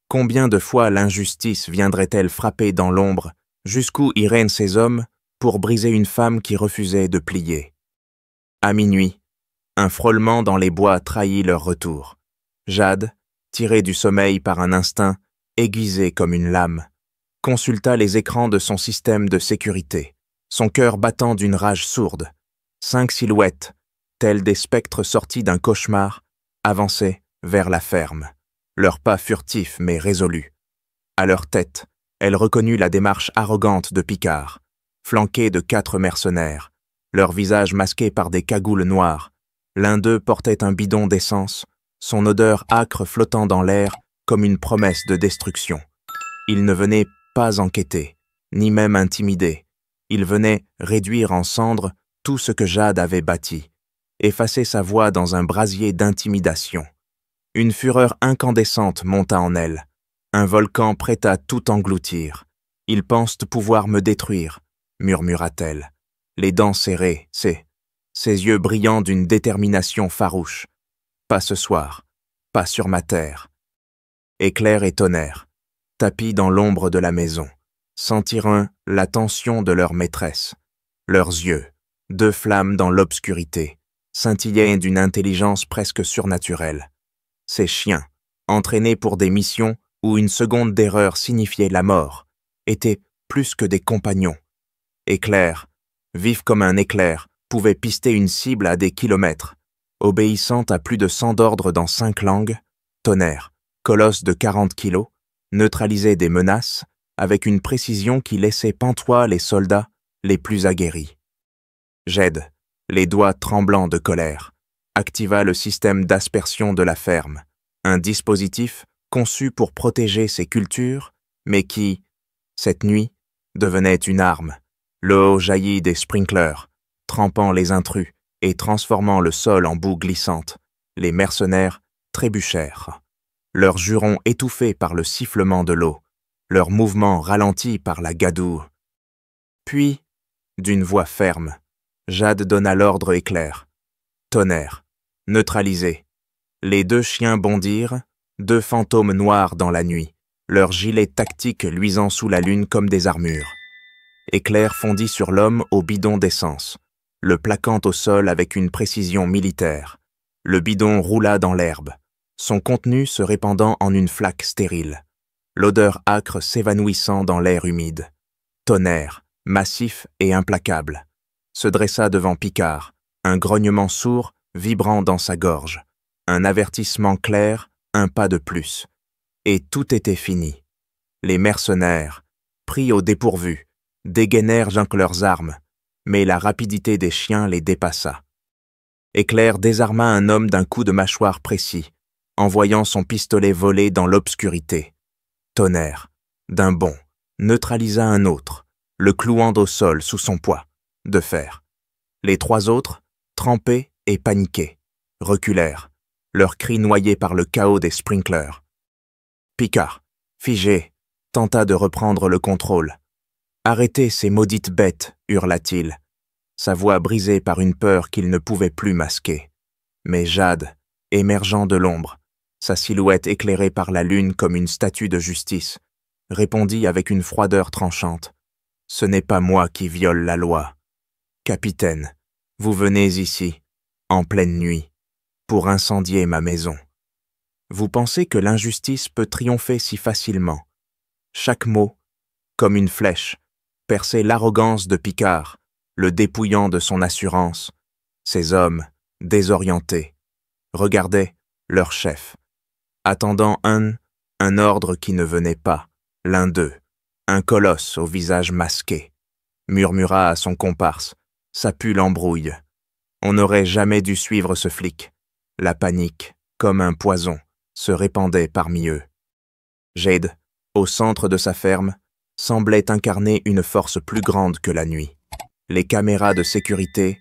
Combien de fois l'injustice viendrait-elle frapper dans l'ombre, jusqu'où iraient ces hommes pour briser une femme qui refusait de plier? À minuit, un frôlement dans les bois trahit leur retour. Jade, tirée du sommeil par un instinct, aiguisé comme une lame, consulta les écrans de son système de sécurité, son cœur battant d'une rage sourde. 5 silhouettes, telles des spectres sortis d'un cauchemar, avançaient vers la ferme, leurs pas furtifs mais résolus. À leur tête, Elle reconnut la démarche arrogante de Picard, flanqué de 4 mercenaires, leurs visages masqués par des cagoules noires. L'un d'eux portait un bidon d'essence, son odeur âcre flottant dans l'air comme une promesse de destruction. Il ne venait pas enquêter, ni même intimider. Il venait réduire en cendres tout ce que Jade avait bâti, effacer sa voix dans un brasier d'intimidation. Une fureur incandescente monta en elle, un volcan prêt à tout engloutir. « Ils pensent pouvoir me détruire », murmura-t-elle, les dents serrées, ses yeux brillants d'une détermination farouche. « Pas ce soir, pas sur ma terre. » Éclair et tonnerre, tapis dans l'ombre de la maison, sentirent la tension de leur maîtresse. Leurs yeux, 2 flammes dans l'obscurité, scintillaient d'une intelligence presque surnaturelle. Ces chiens, entraînés pour des missions où une seconde d'erreur signifiait la mort, étaient plus que des compagnons. Éclair, vif comme un éclair, pouvait pister une cible à des kilomètres. Obéissant à plus de 100 ordres dans 5 langues, Tonnerre, colosse de 40 kilos, neutralisait des menaces avec une précision qui laissait pantois les soldats les plus aguerris. Jed, les doigts tremblants de colère, activa le système d'aspersion de la ferme, un dispositif conçu pour protéger ses cultures, mais qui, cette nuit, devenait une arme. L'eau jaillit des sprinklers, trempant les intrus et transformant le sol en boue glissante. Les mercenaires trébuchèrent, leurs jurons étouffés par le sifflement de l'eau, leurs mouvements ralentis par la gadoue. Puis, d'une voix ferme, Jade donna l'ordre éclair. Tonnerre, neutralisé. Les 2 chiens bondirent, 2 fantômes noirs dans la nuit, leurs gilets tactiques luisant sous la lune comme des armures. Éclair fondit sur l'homme au bidon d'essence, le plaquant au sol avec une précision militaire. Le bidon roula dans l'herbe, son contenu se répandant en une flaque stérile, l'odeur âcre s'évanouissant dans l'air humide. Tonnerre, massif et implacable, se dressa devant Picard, un grognement sourd vibrant dans sa gorge, un avertissement clair, un pas de plus. Et tout était fini. Les mercenaires, pris au dépourvu, dégainèrent leurs armes, mais la rapidité des chiens les dépassa. Éclair désarma un homme d'un coup de mâchoire précis, envoyant son pistolet voler dans l'obscurité. Tonnerre, d'un bond, neutralisa un autre, le clouant au sol sous son poids, de fer. Les 3 autres, trempés et paniqués, reculèrent, leurs cris noyés par le chaos des sprinklers. Picard, figé, tenta de reprendre le contrôle. « Arrêtez ces maudites bêtes » hurla-t-il, sa voix brisée par une peur qu'il ne pouvait plus masquer. Mais Jade, émergeant de l'ombre, sa silhouette éclairée par la lune comme une statue de justice, répondit avec une froideur tranchante. « Ce n'est pas moi qui viole la loi. Capitaine, vous venez ici, en pleine nuit, pour incendier ma maison. Vous pensez que l'injustice peut triompher si facilement. Chaque mot, comme une flèche, perçait l'arrogance de Picard, le dépouillant de son assurance. Ces hommes, désorientés, regardaient leur chef, attendant un ordre qui ne venait pas. L'un d'eux, un colosse au visage masqué, murmura à son comparse. Ça pue l'embrouille. On n'aurait jamais dû suivre ce flic. La panique, comme un poison, se répandait parmi eux. Jade, au centre de sa ferme, semblait incarner une force plus grande que la nuit. Les caméras de sécurité,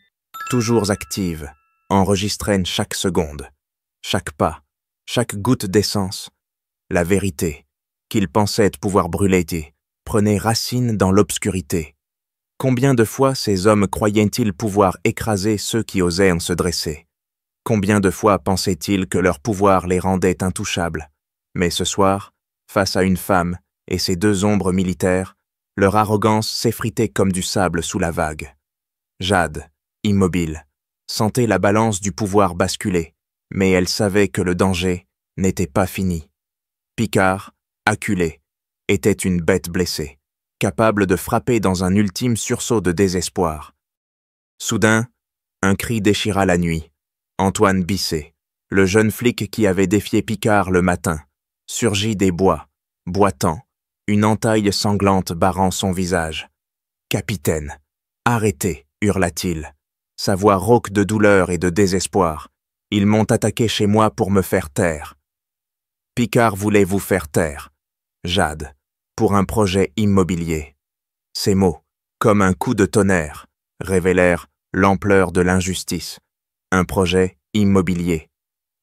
toujours actives, enregistraient chaque seconde, chaque pas, chaque goutte d'essence. La vérité, qu'ils pensaient pouvoir brûler, prenait racine dans l'obscurité. Combien de fois ces hommes croyaient-ils pouvoir écraser ceux qui osaient se dresser? Combien de fois pensaient-ils que leur pouvoir les rendait intouchables? Mais ce soir, face à une femme et ses 2 ombres militaires, leur arrogance s'effritait comme du sable sous la vague. Jade, immobile, sentait la balance du pouvoir basculer, mais elle savait que le danger n'était pas fini. Picard, acculé, était une bête blessée, capable de frapper dans un ultime sursaut de désespoir. Soudain, un cri déchira la nuit. Antoine Bisset, le jeune flic qui avait défié Picard le matin, surgit des bois, boitant, une entaille sanglante barrant son visage. « Capitaine, arrêtez !» hurla-t-il. Sa voix rauque de douleur et de désespoir. « Ils m'ont attaqué chez moi pour me faire taire. » Picard voulait vous faire taire, Jade, pour un projet immobilier. Ces mots, comme un coup de tonnerre, révélèrent l'ampleur de l'injustice. Un projet immobilier,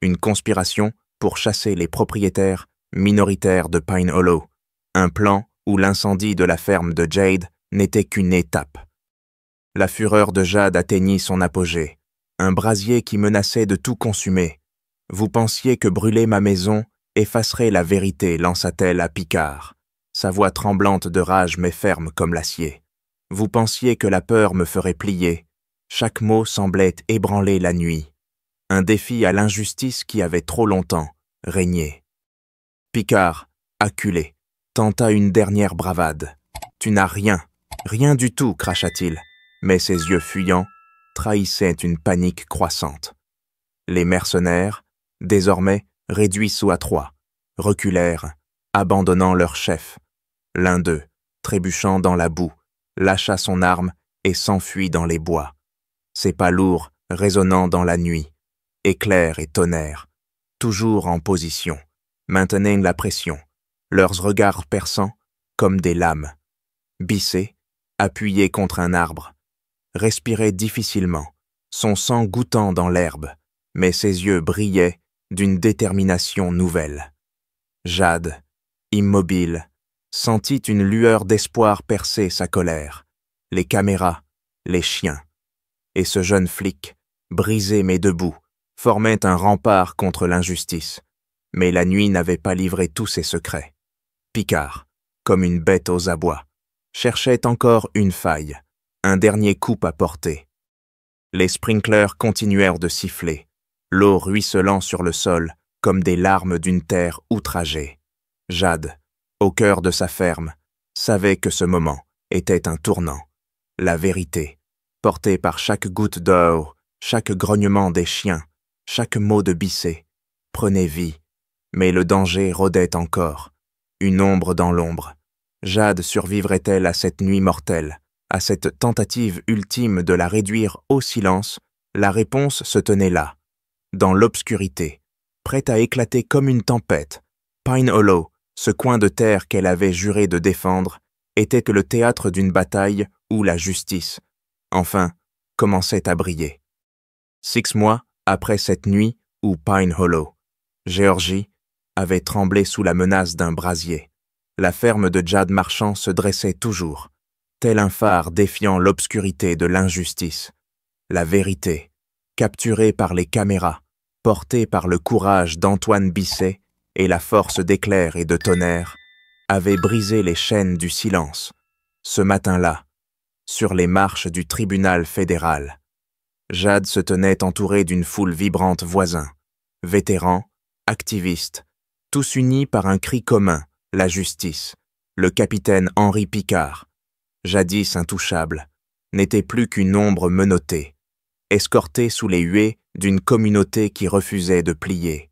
une conspiration pour chasser les propriétaires minoritaires de Pine Hollow, un plan où l'incendie de la ferme de Jade n'était qu'une étape. La fureur de Jade atteignit son apogée, un brasier qui menaçait de tout consumer. « Vous pensiez que brûler ma maison effacerait la vérité » lança-t-elle à Picard, sa voix tremblante de rage mais ferme comme l'acier. « Vous pensiez que la peur me ferait plier. » Chaque mot semblait ébranler la nuit. Un défi à l'injustice qui avait trop longtemps régné. Picard, acculé, tenta une dernière bravade. « Tu n'as rien, rien du tout » cracha-t-il, mais ses yeux fuyants trahissaient une panique croissante. Les mercenaires, désormais réduits sous à trois, reculèrent, abandonnant leur chef. L'un d'eux, trébuchant dans la boue, lâcha son arme et s'enfuit dans les bois. Ses pas lourds résonnant dans la nuit, éclairs et tonnerres, toujours en position, maintenaient la pression, leurs regards perçants comme des lames. Bissé, appuyé contre un arbre, respirait difficilement, son sang gouttant dans l'herbe, mais ses yeux brillaient d'une détermination nouvelle. Jade, immobile, sentit une lueur d'espoir percer sa colère. Les caméras, les chiens. Et ce jeune flic, brisé mais debout, formait un rempart contre l'injustice. Mais la nuit n'avait pas livré tous ses secrets. Picard, comme une bête aux abois, cherchait encore une faille, un dernier coup à porter. Les sprinklers continuèrent de siffler, l'eau ruisselant sur le sol comme des larmes d'une terre outragée. Jade, au cœur de sa ferme, savait que ce moment était un tournant. La vérité, portée par chaque goutte d'eau, chaque grognement des chiens, chaque mot de Bissé, prenait vie. Mais le danger rôdait encore, une ombre dans l'ombre. Jade survivrait-elle à cette nuit mortelle, à cette tentative ultime de la réduire au silence? La réponse se tenait là, dans l'obscurité, prête à éclater comme une tempête. Pine Hollow, ce coin de terre qu'elle avait juré de défendre, était le théâtre d'une bataille où la justice, enfin, commençait à briller. 6 mois après cette nuit où Pine Hollow, Géorgie, avait tremblé sous la menace d'un brasier. La ferme de Jade Marchand se dressait toujours, tel un phare défiant l'obscurité de l'injustice. La vérité, capturée par les caméras, portée par le courage d'Antoine Bissé et la force d'éclairs et de tonnerre, avait brisé les chaînes du silence, ce matin-là, sur les marches du tribunal fédéral. Jade se tenait entourée d'une foule vibrante voisins, vétérans, activistes, tous unis par un cri commun, la justice. Le capitaine Henri Picard, jadis intouchable, n'était plus qu'une ombre menottée, escorté sous les huées d'une communauté qui refusait de plier.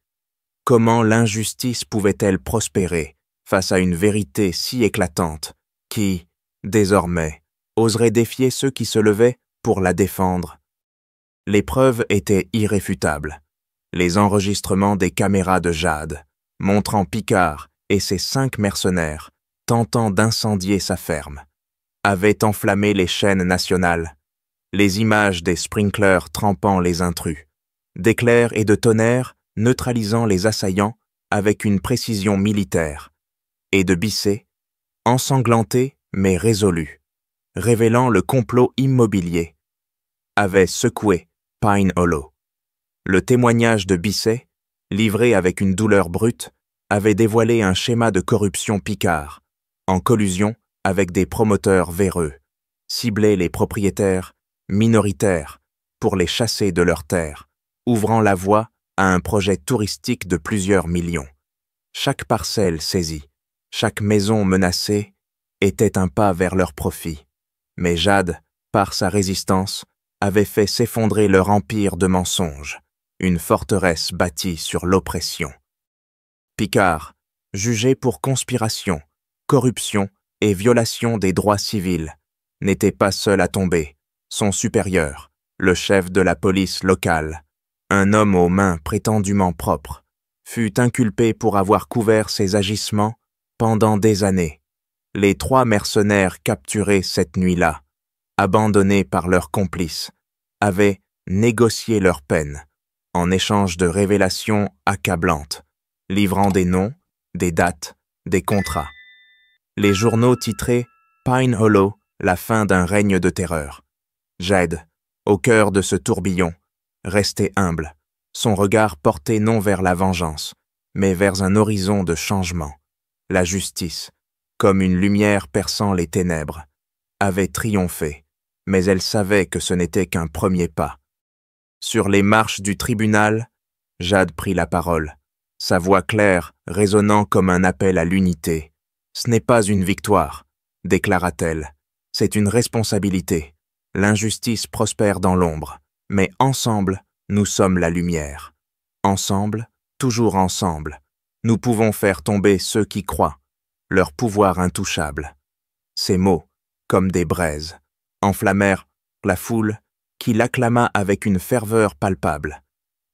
Comment l'injustice pouvait-elle prospérer face à une vérité si éclatante qui, désormais, oserait défier ceux qui se levaient pour la défendre? Les preuves étaient irréfutables. Les enregistrements des caméras de Jade, montrant Picard et ses 5 mercenaires tentant d'incendier sa ferme, avaient enflammé les chaînes nationales. Les images des sprinklers trempant les intrus, d'éclairs et de tonnerres neutralisant les assaillants avec une précision militaire, et de Bissé, ensanglanté mais résolu, révélant le complot immobilier, avaient secoué Pine Hollow. Le témoignage de Bissé, livré avec une douleur brute, avait dévoilé un schéma de corruption Picard, en collusion avec des promoteurs véreux, ciblait les propriétaires minoritaires pour les chasser de leurs terres, ouvrant la voie à un projet touristique de plusieurs millions. Chaque parcelle saisie, chaque maison menacée était un pas vers leur profit. Mais Jade, par sa résistance, avait fait s'effondrer leur empire de mensonges, une forteresse bâtie sur l'oppression. Picard, jugé pour conspiration, corruption et violation des droits civils, n'était pas seul à tomber. Son supérieur, le chef de la police locale, un homme aux mains prétendument propres, fut inculpé pour avoir couvert ses agissements pendant des années. Les 3 mercenaires capturés cette nuit-là, abandonnés par leurs complices, avaient négocié leur peine en échange de révélations accablantes, livrant des noms, des dates, des contrats. Les journaux titraient « Pine Hollow, la fin d'un règne de terreur ». Jade, au cœur de ce tourbillon, restait humble, son regard porté non vers la vengeance, mais vers un horizon de changement. La justice, comme une lumière perçant les ténèbres, avait triomphé, mais elle savait que ce n'était qu'un premier pas. Sur les marches du tribunal, Jade prit la parole, sa voix claire résonnant comme un appel à l'unité. « Ce n'est pas une victoire », déclara-t-elle, « c'est une responsabilité. L'injustice prospère dans l'ombre, mais ensemble, nous sommes la lumière. Ensemble, toujours ensemble, nous pouvons faire tomber ceux qui croient, leur pouvoir intouchable. » Ces mots, comme des braises, enflammèrent la foule qui l'acclama avec une ferveur palpable.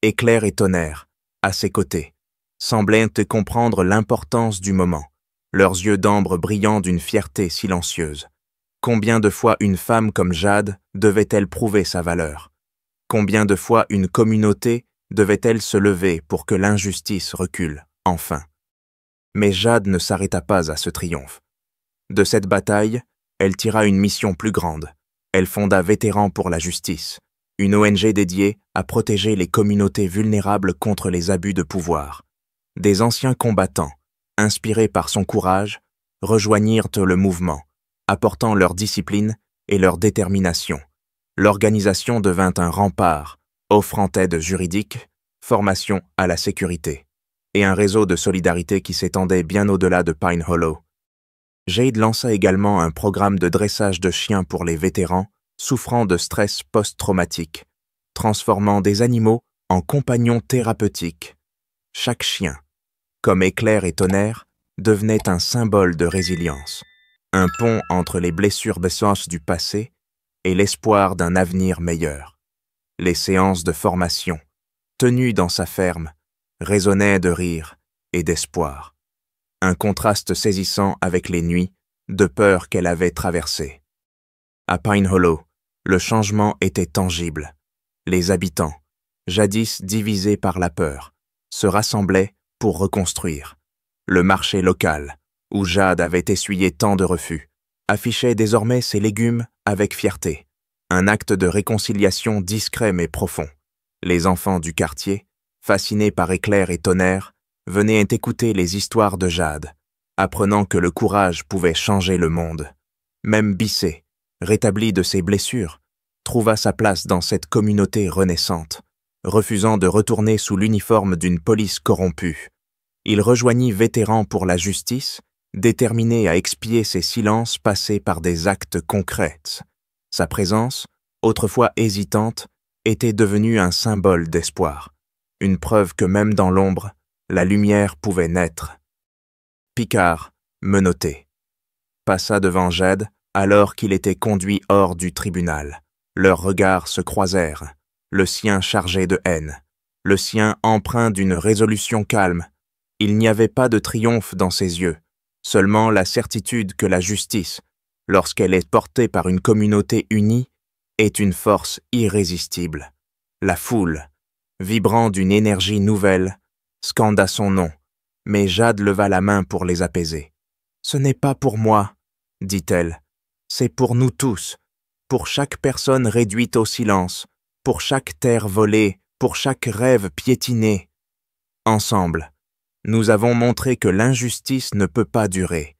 Éclair et tonnerre, à ses côtés, semblaient comprendre l'importance du moment, leurs yeux d'ambre brillant d'une fierté silencieuse. Combien de fois une femme comme Jade devait-elle prouver sa valeur? Combien de fois une communauté devait-elle se lever pour que l'injustice recule, enfin? Mais Jade ne s'arrêta pas à ce triomphe. De cette bataille, elle tira une mission plus grande. Elle fonda Vétérans pour la justice, une ONG dédiée à protéger les communautés vulnérables contre les abus de pouvoir. Des anciens combattants, inspirés par son courage, rejoignirent le mouvement, apportant leur discipline et leur détermination. L'organisation devint un rempart, offrant aide juridique, formation à la sécurité, et un réseau de solidarité qui s'étendait bien au-delà de Pine Hollow. Jade lança également un programme de dressage de chiens pour les vétérans souffrant de stress post-traumatique, transformant des animaux en compagnons thérapeutiques. Chaque chien, comme éclair et tonnerre, devenait un symbole de résilience, un pont entre les blessures bessantes du passé et l'espoir d'un avenir meilleur. Les séances de formation, tenues dans sa ferme, résonnaient de rire et d'espoir. Un contraste saisissant avec les nuits de peur qu'elle avait traversées. À Pine Hollow, le changement était tangible. Les habitants, jadis divisés par la peur, se rassemblaient pour reconstruire. Le marché local, où Jade avait essuyé tant de refus, affichait désormais ses légumes avec fierté. Un acte de réconciliation discret mais profond. Les enfants du quartier, fascinés par éclairs et tonnerre, venaient écouter les histoires de Jade, apprenant que le courage pouvait changer le monde. Même Bissé, rétabli de ses blessures, trouva sa place dans cette communauté renaissante, refusant de retourner sous l'uniforme d'une police corrompue. Il rejoignit Vétérans pour la justice, déterminé à expier ses silences passés par des actes concrets. Sa présence, autrefois hésitante, était devenue un symbole d'espoir, une preuve que même dans l'ombre, la lumière pouvait naître. Picard, menotté, passa devant Jade alors qu'il était conduit hors du tribunal. Leurs regards se croisèrent, le sien chargé de haine, le sien empreint d'une résolution calme. Il n'y avait pas de triomphe dans ses yeux, seulement la certitude que la justice, lorsqu'elle est portée par une communauté unie, est une force irrésistible. La foule, vibrant d'une énergie nouvelle, scanda son nom, mais Jade leva la main pour les apaiser. « Ce n'est pas pour moi, » dit-elle, « c'est pour nous tous, pour chaque personne réduite au silence, pour chaque terre volée, pour chaque rêve piétiné. Ensemble, nous avons montré que l'injustice ne peut pas durer. »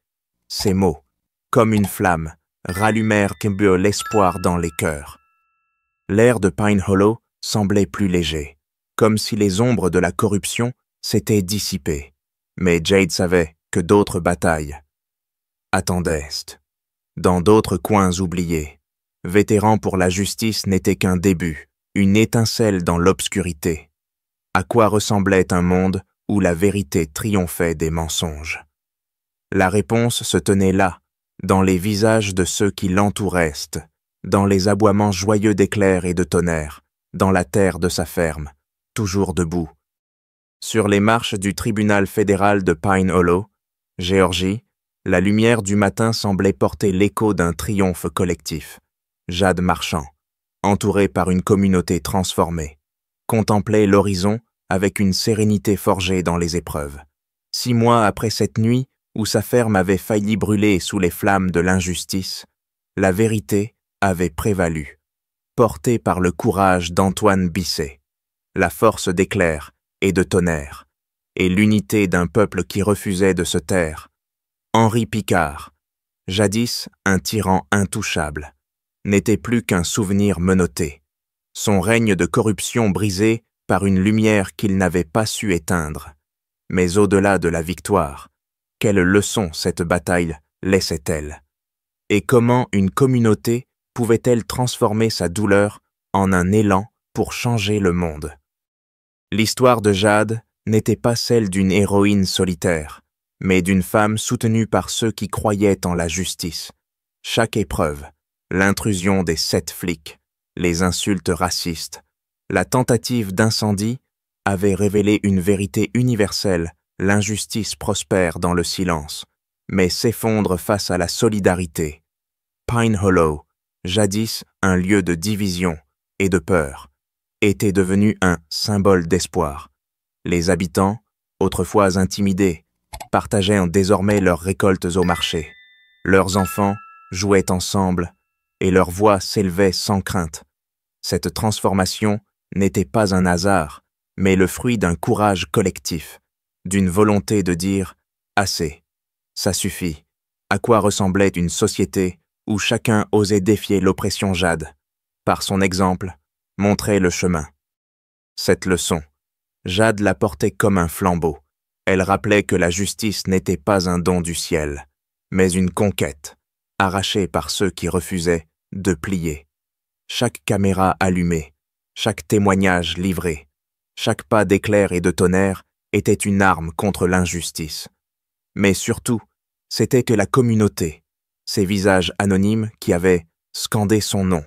Ces mots, comme une flamme, rallumèrent l'espoir dans les cœurs. L'air de Pine Hollow semblait plus léger, comme si les ombres de la corruption s'étaient dissipées. Mais Jade savait que d'autres batailles attendaient. Dans d'autres coins oubliés, Vétérans pour la justice n'était qu'un début, une étincelle dans l'obscurité. À quoi ressemblait un monde où la vérité triomphait des mensonges? La réponse se tenait là, dans les visages de ceux qui l'entouraient, dans les aboiements joyeux d'éclairs et de tonnerre, dans la terre de sa ferme, toujours debout. Sur les marches du tribunal fédéral de Pine Hollow, Géorgie, la lumière du matin semblait porter l'écho d'un triomphe collectif. Jade Marchand, entourée par une communauté transformée, contemplait l'horizon avec une sérénité forgée dans les épreuves. 6 mois après cette nuit où sa ferme avait failli brûler sous les flammes de l'injustice, la vérité avait prévalu, portée par le courage d'Antoine Bisset, la force d'éclair et de tonnerre, et l'unité d'un peuple qui refusait de se taire. Henri Picard, jadis un tyran intouchable, n'était plus qu'un souvenir menotté, son règne de corruption brisé par une lumière qu'il n'avait pas su éteindre. Mais au-delà de la victoire, quelle leçon cette bataille laissait-elle? Et comment une communauté pouvait-elle transformer sa douleur en un élan pour changer le monde? L'histoire de Jade n'était pas celle d'une héroïne solitaire, mais d'une femme soutenue par ceux qui croyaient en la justice. Chaque épreuve, l'intrusion des 7 flics, les insultes racistes, la tentative d'incendie avait révélé une vérité universelle: l'injustice prospère dans le silence, mais s'effondre face à la solidarité. Pine Hollow, jadis un lieu de division et de peur, était devenu un symbole d'espoir. Les habitants, autrefois intimidés, partageaient désormais leurs récoltes au marché. Leurs enfants jouaient ensemble et leurs voix s'élevaient sans crainte. Cette transformation n'était pas un hasard, mais le fruit d'un courage collectif, d'une volonté de dire « assez, ça suffit ». À quoi ressemblait une société où chacun osait défier l'oppression Jade, par son exemple, montrait le chemin. Cette leçon, Jade la portait comme un flambeau. Elle rappelait que la justice n'était pas un don du ciel, mais une conquête, arrachée par ceux qui refusaient de plier. Chaque caméra allumée, chaque témoignage livré, chaque pas d'éclair et de tonnerre était une arme contre l'injustice. Mais surtout, c'était que la communauté, ces visages anonymes qui avaient scandé son nom,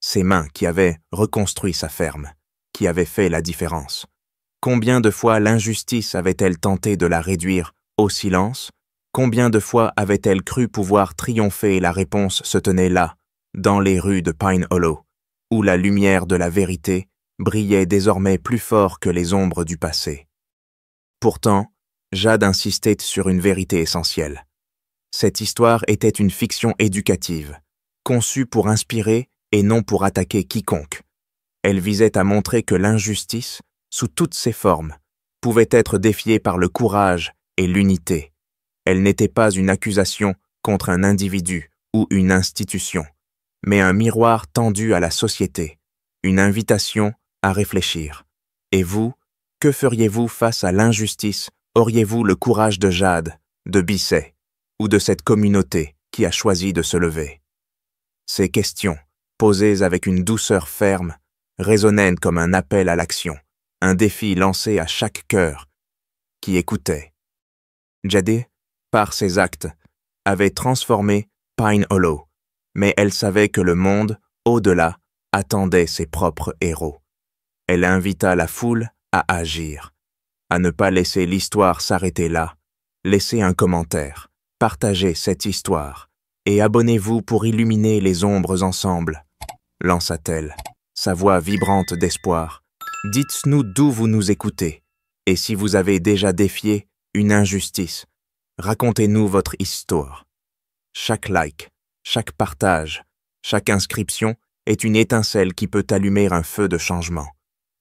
ces mains qui avaient reconstruit sa ferme, qui avaient fait la différence. Combien de fois l'injustice avait-elle tenté de la réduire au silence? Combien de fois avait-elle cru pouvoir triompher? La réponse se tenait là, dans les rues de Pine Hollow, où la lumière de la vérité brillait désormais plus fort que les ombres du passé. Pourtant, Jade insistait sur une vérité essentielle. Cette histoire était une fiction éducative, conçue pour inspirer et non pour attaquer quiconque. Elle visait à montrer que l'injustice, sous toutes ses formes, pouvait être défiée par le courage et l'unité. Elle n'était pas une accusation contre un individu ou une institution, mais un miroir tendu à la société, une invitation à réfléchir. Et vous, que feriez-vous face à l'injustice? Auriez-vous le courage de Jade, de Bisset, ou de cette communauté qui a choisi de se lever? Ces questions, posées avec une douceur ferme, résonnaient comme un appel à l'action, un défi lancé à chaque cœur qui écoutait. Jade, par ses actes, avait transformé Pine Hollow, mais elle savait que le monde, au-delà, attendait ses propres héros. Elle invita la foule à agir, à ne pas laisser l'histoire s'arrêter là. Laissez un commentaire, partagez cette histoire, et abonnez-vous pour illuminer les ombres ensemble, lança-t-elle, sa voix vibrante d'espoir. Dites-nous d'où vous nous écoutez, et si vous avez déjà défié une injustice, racontez-nous votre histoire. Chaque like, chaque partage, chaque inscription est une étincelle qui peut allumer un feu de changement.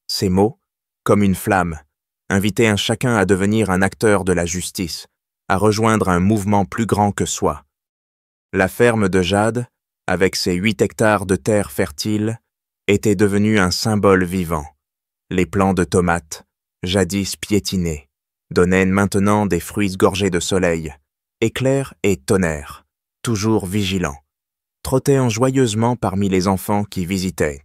Ces mots, comme une flamme, invitaient un chacun à devenir un acteur de la justice, à rejoindre un mouvement plus grand que soi. La ferme de Jade, avec ses 8 hectares de terre fertile, était devenue un symbole vivant. Les plants de tomates, jadis piétinés, donnaient maintenant des fruits gorgés de soleil, éclairs et tonnerre, toujours vigilants, trottant joyeusement parmi les enfants qui visitaient,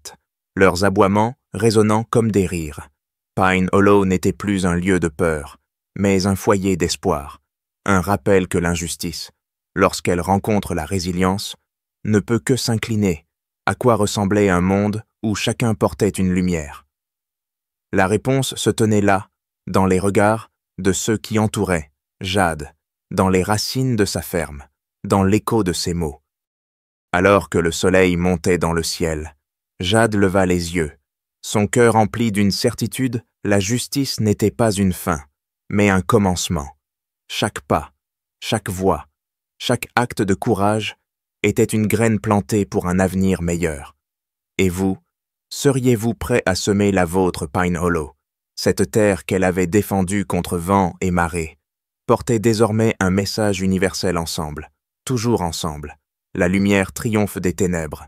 leurs aboiements résonnant comme des rires. Pine Hollow n'était plus un lieu de peur, mais un foyer d'espoir, un rappel que l'injustice, lorsqu'elle rencontre la résilience, ne peut que s'incliner. À quoi ressemblait un monde où chacun portait une lumière? La réponse se tenait là, dans les regards de ceux qui entouraient Jade, dans les racines de sa ferme, dans l'écho de ses mots. Alors que le soleil montait dans le ciel, Jade leva les yeux. Son cœur empli d'une certitude, la justice n'était pas une fin, mais un commencement. Chaque pas, chaque voix, chaque acte de courage était une graine plantée pour un avenir meilleur. Et vous, seriez-vous prêt à semer la vôtre, Pine Hollow? Cette terre qu'elle avait défendue contre vent et marée portait désormais un message universel ensemble, toujours ensemble. La lumière triomphe des ténèbres.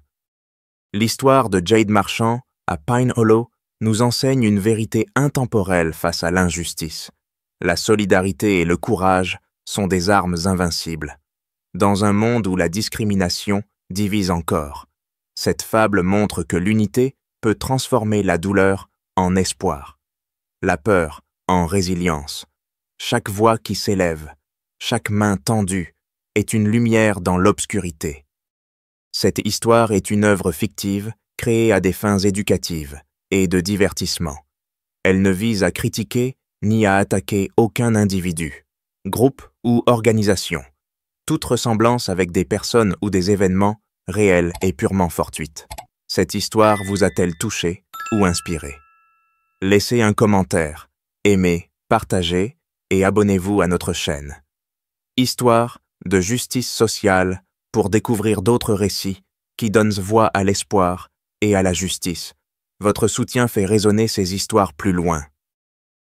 L'histoire de Jade Marchand à Pine Hollow nous enseigne une vérité intemporelle face à l'injustice. La solidarité et le courage sont des armes invincibles. Dans un monde où la discrimination divise encore, cette fable montre que l'unité peut transformer la douleur en espoir, la peur en résilience. Chaque voix qui s'élève, chaque main tendue est une lumière dans l'obscurité. Cette histoire est une œuvre fictive créée à des fins éducatives et de divertissement. Elle ne vise à critiquer ni à attaquer aucun individu, groupe ou organisation. Toute ressemblance avec des personnes ou des événements réels est purement fortuite. Cette histoire vous a-t-elle touché ou inspiré? Laissez un commentaire, aimez, partagez et abonnez-vous à notre chaîne. Histoire de justice sociale pour découvrir d'autres récits qui donnent voix à l'espoir et à la justice. Votre soutien fait résonner ces histoires plus loin.